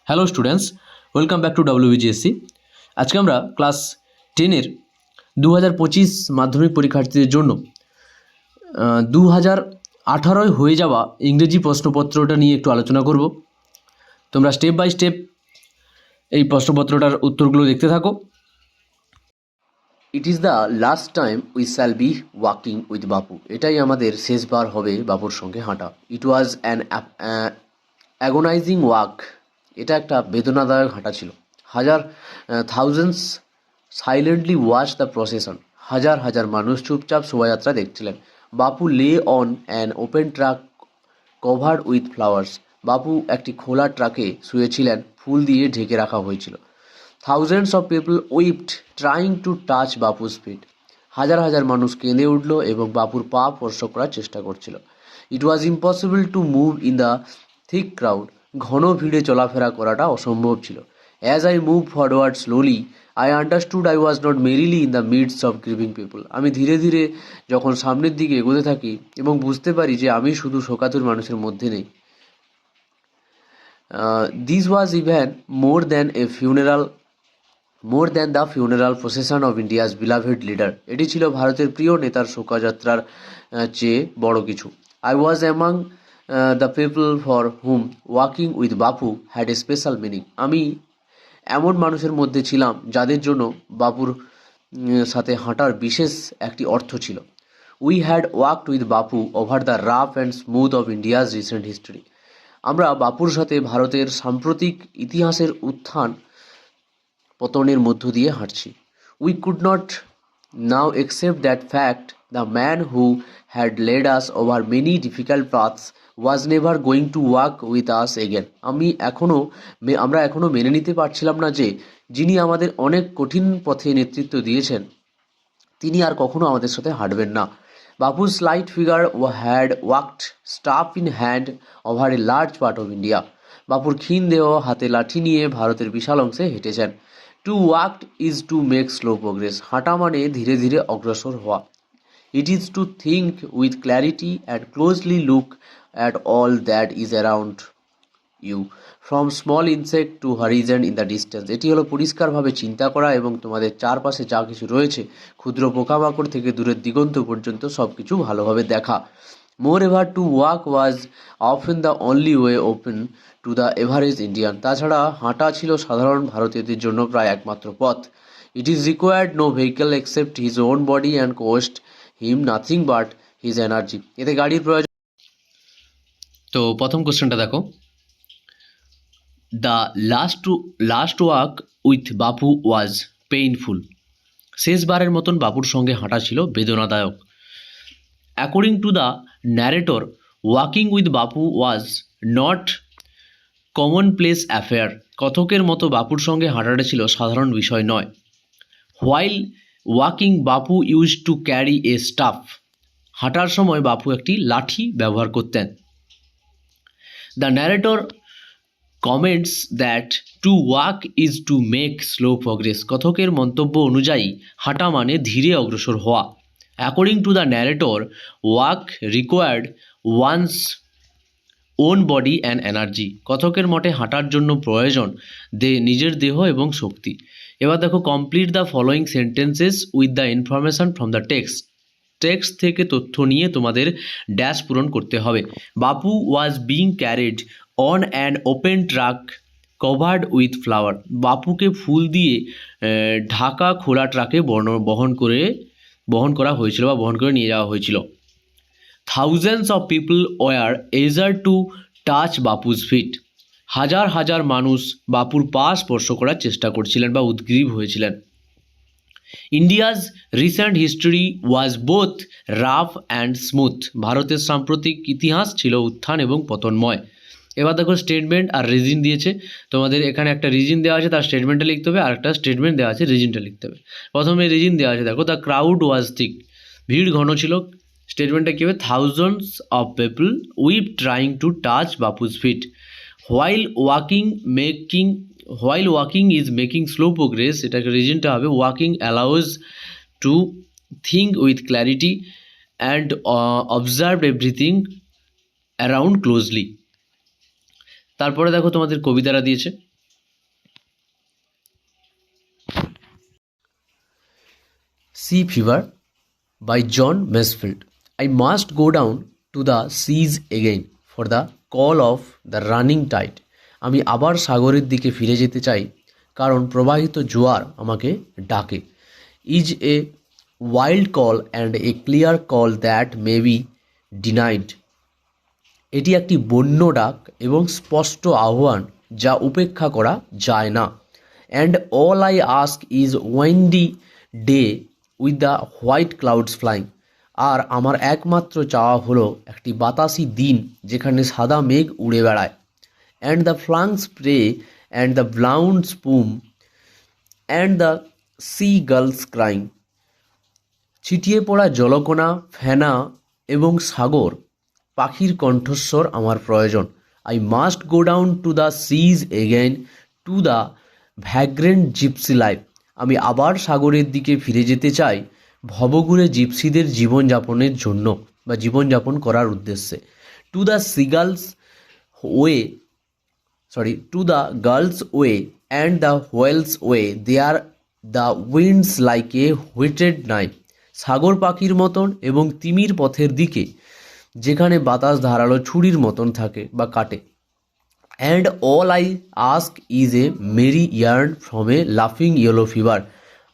Hello students, welcome back to WBGSC। আজকে আমরা class 10-এর 2025 মাধ্যমিক পরীক্ষার্থীদের জন্য 2018 হয়ে যাওয়া ইংরেজি প্রশ্নপত্রটা নিয়ে একটু আলোচনা করব। তোমরা স্টেপ বাই স্টেপ এই প্রশ্নপত্রটার উত্তরগুলো দেখতে থাকো। It is the last time we shall be walking with Bapu. এটাই আমাদের শেষবার হবে বাপুর সঙ্গে হাঁটা। It was an agonising walk. এটা একটা বেদনাদায়ক হাঁটা ছিল। Thousands silently watch the procession. হাজার হাজার মানুষ চুপচাপ শোভাযাত্রা দেখছিলেন। Bapu lay on an open truck covered with flowers. Bapu একটি খোলা ট্রাকে শুয়েছিলেন, ফুল দিয়ে ঢেকে রাখা হয়েছিল। Thousands of people weeped trying to touch Bapu's feet. হাজার হাজার মানুষ কেঁদে উঠল এবং বাপুর পা স্পর্শ করার চেষ্টা করছিল। It was impossible to move in the thick crowd. ঘন ভিড়ে চলাফেরা করাটা অসম্ভব ছিল। As I move forward slowly I understood I was not merely in the midst of grieving people. আমি ধীরে ধীরে যখন সামনের দিকে এগোতে থাকি এবং বুঝতে পারি যে আমি শুধু শোকাতুর মানুষের মধ্যে নেই। This was even more than the funeral procession of India's beloved leader. এটি ছিল ভারতের প্রিয় নেতার শোভাযাত্রার চেয়ে বড় কিছু। I was among the people for whom walking with Bapu had a special meaning. আমি এমন মানুষের মধ্যে ছিলাম যাদের জন্য বাপুর সাথে হাঁটার বিশেষ একটি অর্থ ছিল। We had walked with Bapu over the rough and smooth of India's recent history. আমরা বাপুর সাথে ভারতের সাম্প্রতিক ইতিহাসের উত্থান পতনের মধ্য দিয়ে হাঁটছি। We could not now accept that fact the man who had led us over many difficult paths was never going to walk with us again. আমরা এখনও মেনে নিতে পারছিলাম না যে যিনি আমাদের অনেক কঠিন পথে নেতৃত্ব দিয়েছেন তিনি আর কখনো আমাদের সাথে হাঁটবেন না। বাপুর slight figure had walked staff in hand over a large part of India. বাপুর ক্ষীণ দেহ হাতে লাঠি নিয়ে ভারতের বিশাল অংশে হেঁটেছেন। To walked is to make slow progress. হাঁটা মানে ধীরে ধীরে অগ্রসর হওয়া। It is to think with clarity and closely look at all that is around you from small insect to horizon in the distance. এটি হলো পরিষ্কারভাবে চিন্তা করা এবং তোমাদের চারপাশে যা কিছু রয়েছে ক্ষুদ্র পোকামাকড় থেকে দূরের দিগন্ত পর্যন্ত সব কিছু ভালোভাবে দেখা। Moreover to walk was often the only way open to the average Indian. তাছাড়া হাঁটা ছিল সাধারণ ভারতীয়দের জন্য প্রায় একমাত্র পথ। It is required no vehicle except his own body and cost him nothing but his energy. এতে গাড়ির প্রয়োজন। তো প্রথম কোশ্চেনটা দেখো, the last walk with Bapu was painful. শেষবারের মতন বাপুর সঙ্গে হাঁটা ছিল বেদনাদায়ক। According to the narrator walking with Bapu was not commonplace affair. কথকের মতো বাপুর সঙ্গে হাঁটাটা ছিল সাধারণ বিষয় নয়। While walking Bapu use to carry a staff. হাঁটার সময় বাপু একটি লাঠি ব্যবহার করতেন। The narrator comments that to walk is to make slow progress. কথকের মন্তব্য অনুযায়ী হাঁটা মানে ধীরে অগ্রসর হওয়া। According to the narrator walk required one's own body and energy. কথকের মতে হাঁটার জন্য প্রয়োজন নিজের দেহ এবং শক্তি। এবার দেখো, complete the following sentences with the information from the text থেকে তথ্য নিয়ে তোমাদের ড্যাশ পূরণ করতে হবে। Bapu was being carried on an open truck covered with flower. বাপুকে ফুল দিয়ে ঢাকা খোলা ট্রাকে বহন করা হয়েছিল বা বহন করে নিয়ে যাওয়া হয়েছিল। Thousands of people were eager to touch Bapu's feet. হাজার হাজার মানুষ বাপুর পা স্পর্শ করার চেষ্টা করছিলেন বা উদ্গ্রীব হয়েছিলেন। India's recent history was both rough and smooth. ভারতের সাম্প্রতিক ইতিহাস ছিল উত্থান এবং পতনময়। এবার দেখো, স্টেটমেন্ট আর রিজন দিয়েছে। তোমাদের এখানে একটা রিজন দেওয়া আছে, তার স্টেটমেন্টটা লিখতে হবে, আর একটা স্টেটমেন্ট দেওয়া আছে, রিজনটা লিখতে হবে। প্রথমে রিজন দেওয়া আছে, দেখো, দ্য ক্রাউড ওয়াজ থিক। ভিড় ঘন ছিল। স্টেটমেন্টটা কী হবে, thousands of people weep trying to touch Bapu's feet. While walking is making slow progress. এটাকে রিজনটা হবে, walking allows to think with clarity and observe everything around closely. তারপরে দেখো, তোমাদের কবিতাটা দিয়েছে। Sea Fever by John Masefield. I must go down to the seas again for the call of the running tide. আমি আবার সাগরের দিকে ফিরে যেতে চাই কারণ প্রবাহিত জোয়ার আমাকে ডাকে। Is a wild call and a clear call that may be denied. এটি একটি বন্য ডাক এবং স্পষ্ট আহ্বান যা উপেক্ষা করা যায় না। And all I ask is windy day with the white clouds flying. আর আমার একমাত্র চাওয়া হলো একটি বাতাসি দিন যেখানে সাদা মেঘ উড়ে বেড়ায়। And the flung spray and the blown spume and the sea gulls crying. ছিটিয়ে পড়া জলকণা, ফেনা এবং সাগর পাখির কণ্ঠস্বর আমার প্রয়োজন। I must go down to the seas again to the vagrant gypsy life. আমি আবার সাগরের দিকে ফিরে যেতে চাই ভবঘুরে জিপসিদের জীবনযাপনের জন্য বা জীবনযাপন করার উদ্দেশ্যে। To the seagulls way to the gulls way and the whales way there the winds like a whetted knife. সাগর পাখির মতন এবং তিমির পথের দিকে যেখানে বাতাস ধারালো ছুরির মতন থাকে বা কাটে। And all I ask is a merry yarn from a লাফিং ইয়েলো ফিভার।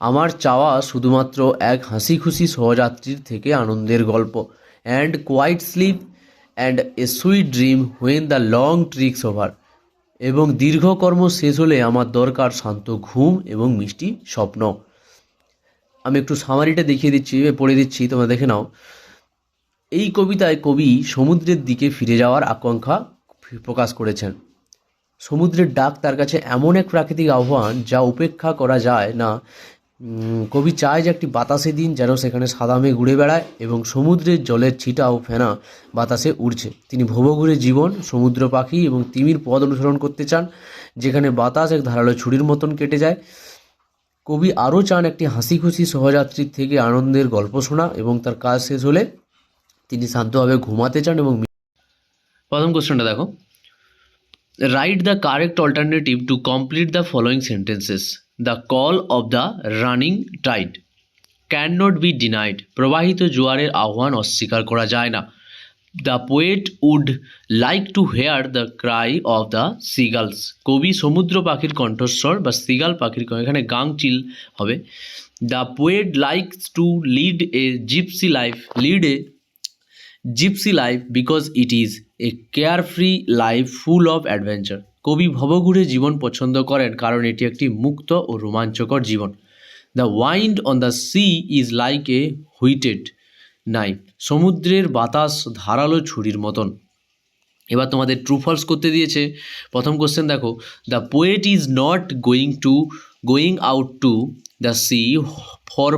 আমার চাওয়া শুধুমাত্র এক হাসি খুশি সহযাত্রীর থেকে আনন্দের গল্প। And quiet sleep and a sweet dream when the long tricks over. এবং দীর্ঘকর্ম শেষ হলে আমার দরকার শান্ত ঘুম এবং মিষ্টি স্বপ্ন। আমি একটু সামারিটা দেখিয়ে দিচ্ছি, পড়ে দিচ্ছি, তোমরা দেখে নাও। এই কবিতায় কবি সমুদ্রের দিকে ফিরে যাওয়ার আকাঙ্ক্ষা প্রকাশ করেছেন। সমুদ্রের ডাক তার কাছে এমন এক প্রাকৃতিক আহ্বান যা উপেক্ষা করা যায় না। কবি চায় যে একটি বাতাসে দিন যেন সেখানে সাদা মেঘ ঘুরে বেড়ায় এবং সমুদ্রের জলের ছিটা ও ফেনা বাতাসে উড়ছে। তিনি ভবঘুরে জীবন, সমুদ্র পাখি এবং তিমির পথ অনুসরণ করতে চান যেখানে বাতাস এক ধারালো ছুরির মতন কেটে যায়। কবি আরও চান একটি হাসি খুশি সহযাত্রীর থেকে আনন্দের গল্প শোনা এবং তার কাজ শেষ হলে তিনি শান্তভাবে ঘুমাতে চান। এবং প্রথম কোশ্চেনটা দেখো, write the correct alternative to complete the following sentences. The call of the running tide can not be denied. প্রবাহিত জোয়ারের আহ্বান অস্বীকার করা যায় না। The poet would like to hear the cry of the seagulls. কবি সমুদ্র পাখির কণ্ঠস্বর বা সিগাল পাখির, এখানে গাংচিল হবে। The poet likes to lead a gypsy life because it is a carefree life full of adventure. কবি ভবঘুরে জীবন পছন্দ করেন কারণ এটি একটি মুক্ত ও রোমাঞ্চকর জীবন। The wind on the sea is like a whetted knife. সমুদ্রের বাতাস ধারালো ছুরির মতন। এবার তোমাদের ট্রু ফলস করতে দিয়েছে। প্রথম কোশ্চেন দেখো, the poet is not going out to the sea for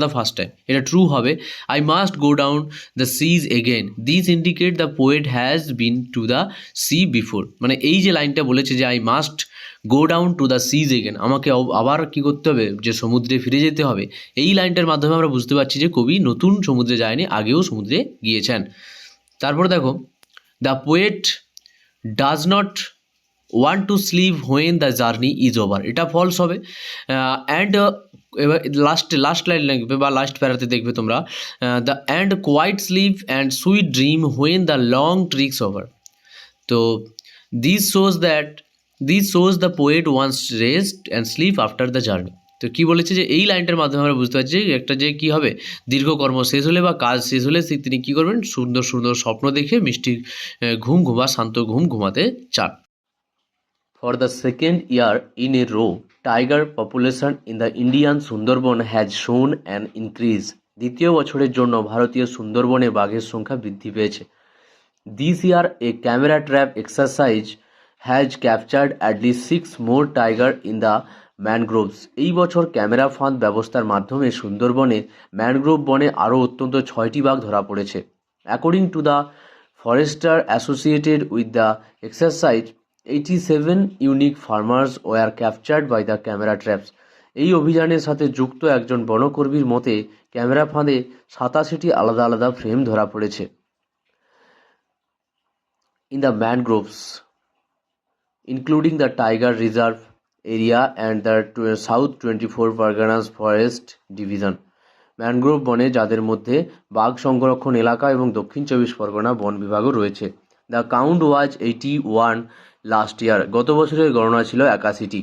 the first time. এটা ট্রু হবে। I must go down the seas again, this indicate the poet has been to the sea before. মানে এই যে লাইনটা বলেছে যে I must go down to the seas again, আমাকে আবার কী করতে হবে, যে সমুদ্রে ফিরে যেতে হবে। এই লাইনটার মাধ্যমে আমরা বুঝতে পারছি যে কবি নতুন সমুদ্রে যায়নি, আগেও সমুদ্রে গিয়েছেন। তারপরে দেখো, the poet does not want to sleep when the journey is over. এটা ফলস হবে। অ্যান্ড এবার লাস্ট লাইন লাগবে বা লাস্ট প্যারাতে দেখবে তোমরা, the and quiet sleep and sweet dream when the long tricks over. তো this shows the poet one's rest and sleep after the journey. তো কী বলেছে যে এই লাইনটার মাধ্যমে আমরা বুঝতে পারছি একটা যে কী হবে, দীর্ঘকর্ম শেষ হলে বা কাজ শেষ হলে তিনি কী করবেন, সুন্দর সুন্দর স্বপ্ন দেখে মিষ্টি শান্ত ঘুম ঘুমাতে চান। For the second year in a row, tiger population in the Indian Sundarban has shown an increase. দ্বিতীয় বছরের জন্য ভারতীয় সুন্দরবনে বাঘের সংখ্যা বৃদ্ধি পেয়েছে। This year a camera trap exercise has captured at least 6 more tiger in the mangroves. এই বছর ক্যামেরা ফাঁদ ব্যবস্থার মাধ্যমে সুন্দরবনে ম্যানগ্রোভ বনে আরও অত্যন্ত 6টি বাঘ ধরা পড়েছে। According to the forester associated with the exercise 87 unique farmers were captured by the camera traps. এই অভিযানের সাথে যুক্ত একজন বনকর্মীর মতে ক্যামেরা ফাঁদে 87টি আলাদা আলাদা ফ্রেম ধরা পড়েছে। In the mangroves including the tiger reserve area and the south 24 Parganas forest division. Mangrove বনে, যাদের মধ্যে বাঘ সংরক্ষণ এলাকা এবং দক্ষিণ চব্বিশ পরগনা বন বিভাগও রয়েছে। The count was 81 last year, গত বছরের গণনা ছিল 81টি।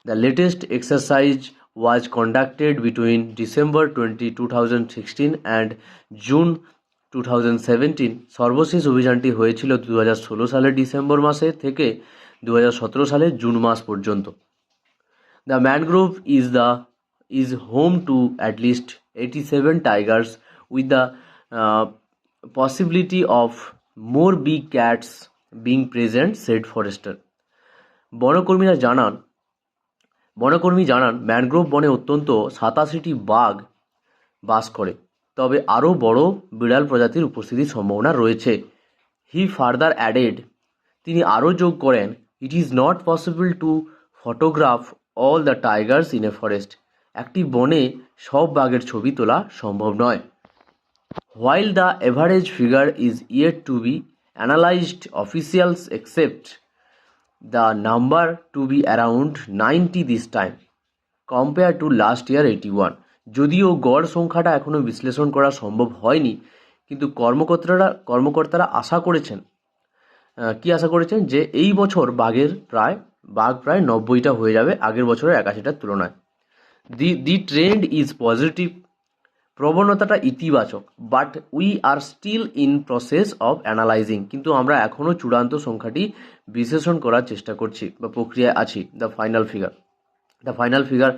The latest exercise was conducted between December 2016 and June 2017। সর্বশেষ অভিযানটি হয়েছিল 2016 সালের ডিসেম্বর মাসে থেকে 2017 সালের জুন মাস পর্যন্ত। The mangrove is home to at least 87 tigers, with the possibility of more big cats being present, said Forester. বনকর্মীরা জানান বনকর্মী জানান ম্যানগ্রোভ বনে অত্যন্ত 87টি বাঘ বাস করে, তবে আরও বড় বিড়াল প্রজাতির উপস্থিতির সম্ভাবনা রয়েছে। হি ফার্দার অ্যাডেড, তিনি আরও যোগ করেন, it is not possible to photograph all the tigers in a forest, একটি বনে সব বাঘের ছবি তোলা সম্ভব নয়। While the average figure is yet to be analysed, officials except the number to be around 90 this time compare to last year 81। যদিও গড় সংখ্যাটা এখনও বিশ্লেষণ করা সম্ভব হয়নি, কিন্তু কর্মকর্তারা আশা করেছেন যে এই বছর বাঘ প্রায় 90টা হয়ে যাবে আগের বছরের 81টার তুলনায়। দি ট্রেন্ড ইজ পজিটিভ, প্রবণতাটা ইতিবাচক। But we are still in process of analysing, কিন্তু আমরা এখনও চূড়ান্ত সংখ্যাটি বিশ্লেষণ করার চেষ্টা করছি বা প্রক্রিয়ায় আছি। দ্য ফাইনাল ফিগার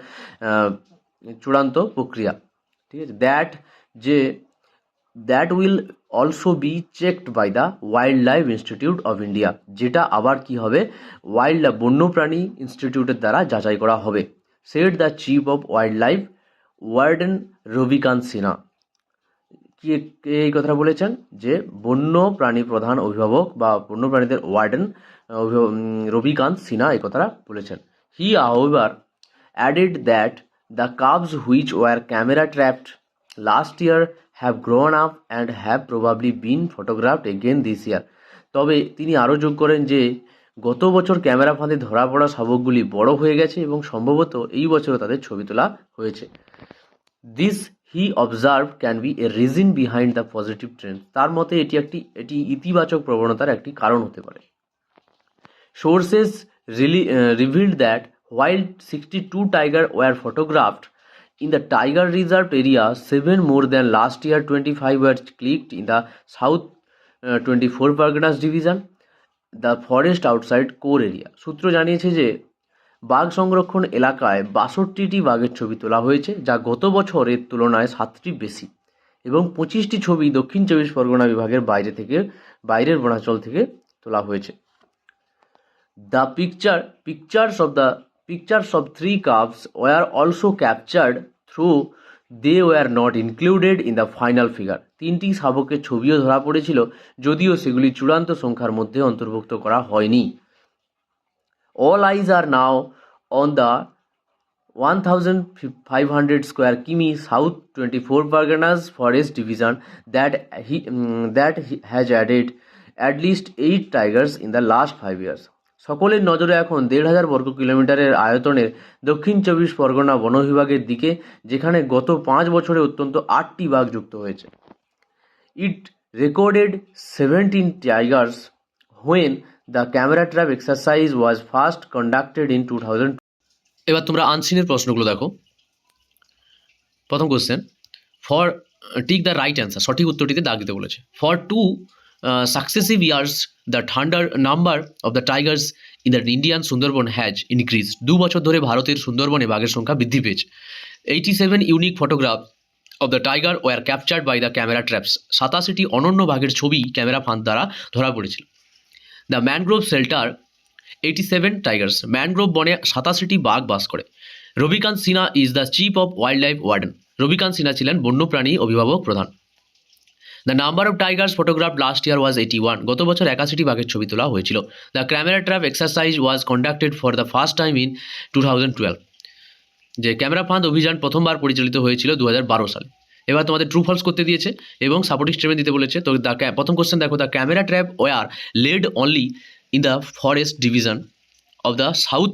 চূড়ান্ত প্রক্রিয়া, ঠিক আছে। That will also be checked by the wild life institute of India, যেটা আবার কি হবে, বন্যপ্রাণী ইনস্টিটিউটের দ্বারা যাচাই করা হবে, said the chief of wildlife warden Ravikant Sinha. কি এই কথাটা বলেছেন যে বন্য প্রাণী প্রধান অভিভাবক বা বন্য প্রাণীদের ওয়ার্ডেন রবিকান্ত সিনহা এই কথাটা বলেছেন। হি however added that the cubs which were camera trapped last year have grown up and have probably been photographed again this year. তবে তিনি আরও যোগ করেন যে গত বছর ক্যামেরা ফাঁদে ধরা পড়া শাবকগুলি বড় হয়ে গেছে এবং সম্ভবত এই বছরও তাদের ছবি তোলা হয়েছে। This he observe can B a reason behind the positive trend, তার মতে এটি ইতিবাচক প্রবণতার একটি কারণ হতে পারে। Sources revealed that while 62 tigers were photographed in the tiger reserved area, 7 more than last year 25 were clicked in the south 24 Parganas division, the forest outside core area. সূত্র জানিয়েছে যে বাঘ সংরক্ষণ এলাকায় 62টি বাঘের ছবি তোলা হয়েছে, যা গত বছরের তুলনায় 7টি বেশি, এবং 25টি ছবি দক্ষিণ 24 পরগনা বিভাগের বাইরের বনাঞ্চল থেকে তোলা হয়েছে। The pictures of 3 calves were also captured, though they were not included in the final figure. 3টি শাবকের ছবিও ধরা পড়েছিল, যদিও সেগুলি চূড়ান্ত সংখ্যার মধ্যে অন্তর্ভুক্ত করা হয়নি। All eyes are now on the 1500 square কিমি South 24 Parganas Forest Division that has added at least 8 tigers in the last 5 years. সকলের নজরে এখন 1500 বর্গ কিলোমিটারের আয়তনের দক্ষিণ 24 পরগনা বন বিভাগের দিকে, যেখানে গত 5 বছরে অত্যন্ত 8টি বাঘ যুক্ত হয়েছে। It recorded 17 tigers when the camera trap exercise was first conducted in 2000। এবার তোমরা আনসিনের প্রশ্নগুলো দেখো। প্রথম question, for tick the right answer, সঠিক উত্তরটিতে দাগ দিতে বলেছে। ফর 2 successive years the number of the tigers in the Indian Sundarban has increased. 2 বছর ধরে ভারতের সুন্দরবনে বাঘের সংখ্যা বৃদ্ধি পেয়েছে। 87 unique photographs of the tiger were captured by the camera traps. 87টি অনন্য বাঘের ছবি ক্যামেরা ফাঁদ দ্বারা ধরা পড়েছিল। The mangrove shelter 87 tigers. Mangrove বনে 87টি বাঘ বাস করে। Ravikant Sinha is the chief of wildlife warden. Ravikant Sinha ছিলেন বন্যপ্রাণী অভিভাবক প্রধান। The number of tigers photograph last year was 81. গত বছর 81টি বাঘের ছবি তোলা হয়েছিল। The camera trap exercise was conducted for the first time in 2012. যে ক্যামেরা ফাঁদ অভিযান প্রথমবার পরিচালিত হয়েছিল 2012 সালে। এবার তোমাদের ট্রু ফলস করতে দিয়েছে এবং সাপোর্টিং স্টেটমেন্ট দিতে বলেছে। তো প্রথম কোশ্চেন দেখো, the camera trap were laid only in the forest division of the South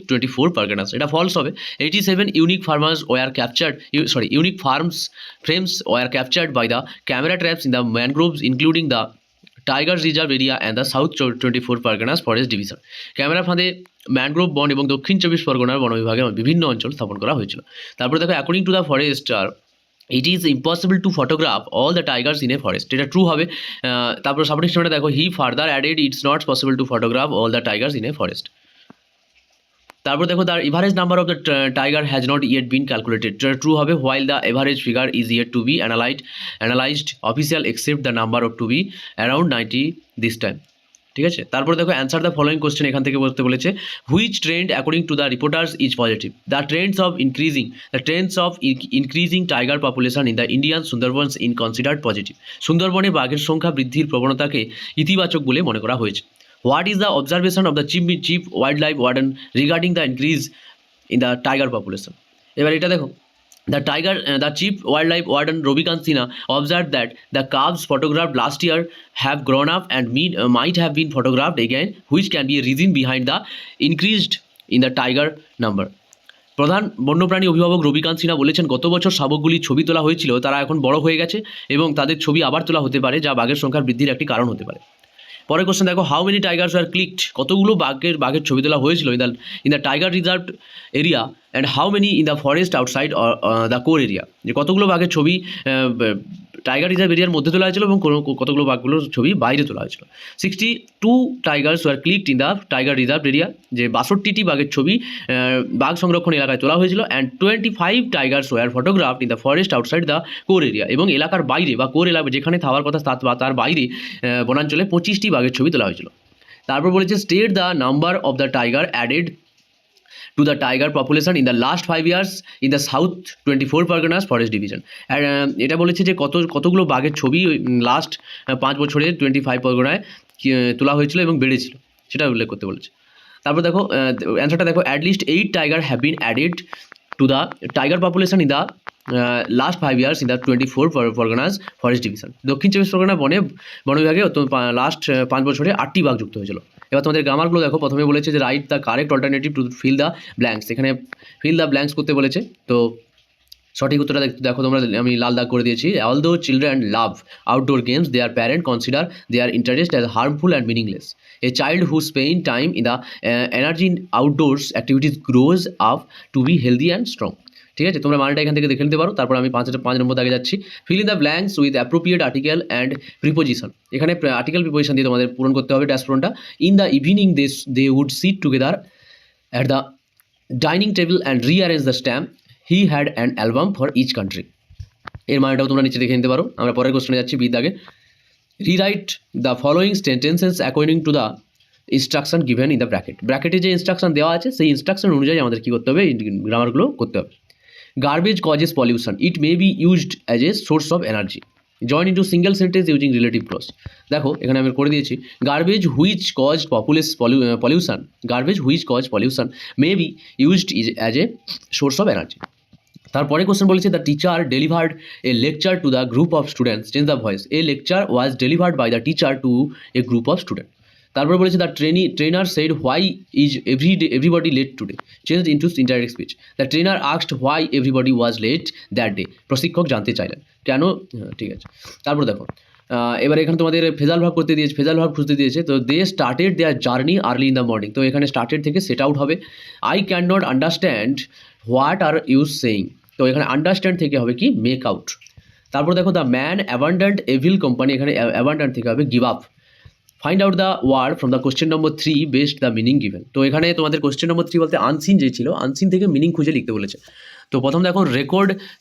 24 Parganas. এটা false হবে। 87 unique farmers were captured, unique farms frames were captured by the camera traps in the mangroves, including the Tigers Reserve area and the South 24 Parganas Forest Division. Camera ফাঁদে mangrove বন এবং দক্ষিণ 24 পরগনার বন বিভাগের বিভিন্ন অঞ্চল স্থাপন করা হয়েছিল। তারপরে দেখো according to the forester it is impossible to photograph all the tigers in a forest. এটা ট্রু হবে। তারপর সাপোর্টিং স্টেটমেন্টে দেখো he further added it's not possible to photograph all the tigers in a forest. তারপর দেখো the average number of the tiger has not yet been calculated. True হবে। While the average figure is yet to be analysed official except the number of two be around 90 this time. ঠিক আছে। তারপর দেখো answer the following question এখান থেকে বলতে বলেছে which trend according to the reporters is positive. The Trends of increasing tiger population in the Indian Sundarbans in considered positive. সুন্দরবনে বাঘের সংখ্যা বৃদ্ধির প্রবণতাকে ইতিবাচক বলে মনে করা হয়েছে। What is the observation of the chief wild life warden regarding the increase in the tiger population. এবার এটা দেখো the chief wildlife warden Robikant Sinha observed that the calves photographed last year have grown up and might have been photographed again, which can be a reason behind the increased in the tiger number. প্রধান বন্যপ্রাণী অভিভাবক রবিকান্ত সিনহা বলেছেন গত বছর শাবকগুলির ছবি তোলা হয়েছিল, তারা এখন বড় হয়ে গেছে এবং তাদের ছবি আবার তোলা হতে পারে, যা বাঘের সংখ্যার বৃদ্ধির একটি কারণ হতে পারে। পরের কোশ্চেন দেখো how many tigers are clicked. কতগুলো বাঘের ছবি তোলা হয়েছিল in the tiger reserve area and how many in the forest outside the core area. যে কতগুলো বাঘের ছবি টাইগার রিজার্ভ এরিয়ার মধ্যে তোলা হয়েছিল এবং কতগুলো বাঘগুলোর ছবি বাইরে তোলা হয়েছিল। 62 tigers were clicked in the tiger reserve area. যে 62টি বাঘের ছবি বাঘ সংরক্ষণ এলাকায় তোলা হয়েছিল। And 25 tigers were photographed in the forest outside the core area. এবং এলাকার বাইরে বা কোর এলাকা যেখানে থাকার কথা তার বাইরে বনাঞ্চলে 25টি বাঘের ছবি তোলা হয়েছিল। তারপর বলেছে state the number of the tiger added to the tiger population in the last 5 years in the South 24 Parganas Forest Division. আর এটা বলেছে যে কতগুলো বাঘের ছবি লাস্ট 5 বছরে 25 পরগনায় তোলা হয়েছিল এবং বেড়েছিল সেটা উল্লেখ করতে বলেছে। তারপর দেখো অ্যান্সারটা দেখো at least 8 tiger have been added to the tiger population in the last 5 years in the 24 Parganas Forest Division. দক্ষিণ 24 পরগনা বন বিভাগে লাস্ট 5 বছরে 8টি বাঘ যুক্ত হয়েছিল। এবার তোমাদের গ্রামারগুলো দেখো। প্রথমে বলেছে যে write the correct alternative to fill the blanks. এখানে ফিল দ্য ব্ল্যাঙ্কস করতে বলেছে, তো সঠিক উত্তরটা দেখো তোমরা, আমি লাল দাগ করে দিয়েছি। Although children love outdoor games their parent consider their interest as harmful and meaningless. A child who spend time in the energy in outdoors activities grows up to be healthy and strong. ঠিক আছে, তোমরা মানটা এখান থেকে দেখে নিতে পারো। তারপর আমি 5 নম্বর দাগে যাচ্ছি। Fill in the blanks with appropriate article and preposition. এখানে আর্টিকেল প্রিপোজিশন দিয়ে তোমাদের পূরণ করতে হবে ড্যাশ পূরণটা। In the evening they would sit together at the dining table and rearrange the stamp he had an album for each country. এর মানটাও তোমরা নিচে দেখে নিতে পারো। আমরা পরের কোশ্চেনে যাচ্ছি বি দাগে। Rewrite the following sentences according to the instruction given in the bracket. ব্র্যাকেটে যে ইনস্ট্রাকশন দেওয়া আছে সেই ইনস্ট্রাকশন অনুযায়ী আমাদের কী করতে হবে, গ্রামারগুলো করতে হবে। Garbage causes pollution. It may be used as a source of energy. Join into single sentence using relative clause. দেখো এখানে আমি করে দিয়েছি garbage which caused pollution. Garbage which caused pollution may be used as a source of energy. তারপরে question বলেছে the teacher delivered a lecture to the group of students. Change the voice. A lecture was delivered by the teacher to a group of student. তারপর বলেছে the trainer said why is everybody late today. Change into indirect speech. The trainer asked why everybody was late that day. প্রশিক্ষক জানতে চাইলেন কেন। ঠিক আছে, তারপর দেখো এবার এখানে তোমাদের ফেজাল ভাব খুঁজতে দিয়েছে। তো they started their journey early in the morning. তো এখানে স্টার্টেড থেকে সেট আউট হবে। I can not understand what are you saying. তো এখানে আন্ডারস্ট্যান্ড থেকে হবে কি মেক আউট। তারপর দেখো the man abandoned evil company. এখানে অ্যাবান্ডেন্ট থেকে হবে give up. Find out the word from the question number 3 best the meaning given. তো এখানে তোমাদের কোশ্চেন নম্বর 3 বলতে আনসিন যে ছিল, আনসিন থেকে মিনিং খুঁজে লিখতে বলেছে। তো প্রথম দেখো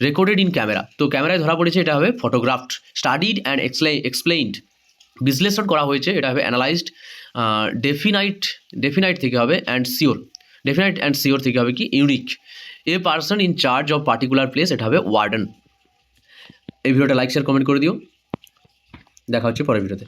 রেকর্ডেড ইন ক্যামেরা। তো ক্যামেরায় ধরা পড়েছে, এটা হবে ফটোগ্রাফড। স্টাডিড অ্যান্ড এক্সপ্লেইনড, বিশ্লেষণ করা হয়েছে, এটা হবে অ্যানালাইজড। ডেফিনাইট থেকে হবে and sure. Definite and sure থেকে হবে কি unique. A person in charge of particular place, এটা হবে ওয়ার্ডেন। এই ভিডিওটা লাইক শেয়ার কমেন্ট করে দিও। দেখা হচ্ছে পরের ভিডিওতে।